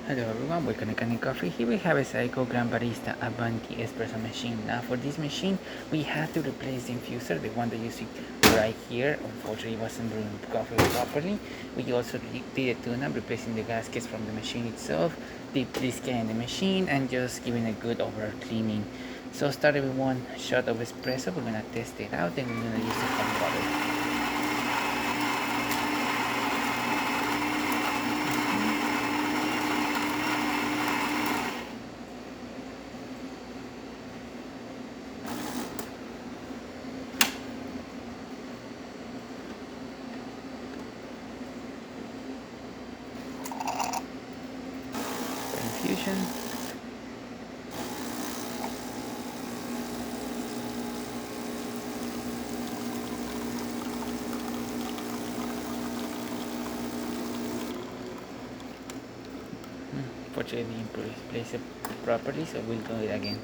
Hello everyone, welcome to Kanen Coffee. Here we have a Saeco Grand Barista Avanti espresso machine. Now for this machine, we had to replace the infuser, the one that you see right here. Unfortunately, it wasn't brewing coffee properly. We also did a tune-up, replacing the gaskets from the machine itself, deep descaling the machine, and just giving a good overall cleaning. So started with one shot of espresso. We're gonna test it out, and we're gonna use the hot water. Infusion. Fortunately, didn't place it properly, so we'll do it again.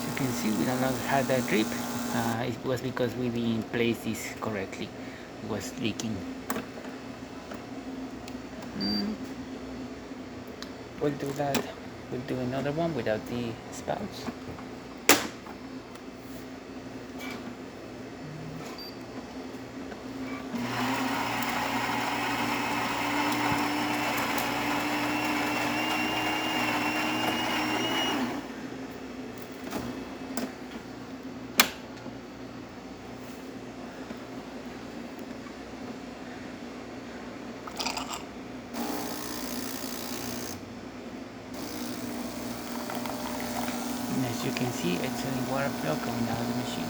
You can see we no longer had that drip. It was because we didn't place this correctly. It was leaking. We'll do that. We'll do another one without the spouts. And as you can see, it's a water flow coming out of the machine.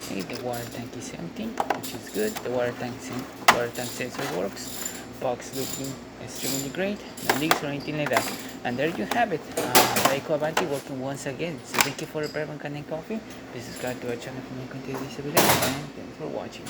Okay, the water tank is empty, which is good. The water tank sensor works. Box looking extremely great. No leaks or anything like that. And there you have it. Saeco Avanti working once again. So thank you for the Kanen Coffee. Please subscribe to our channel for more content this video. And thanks for watching.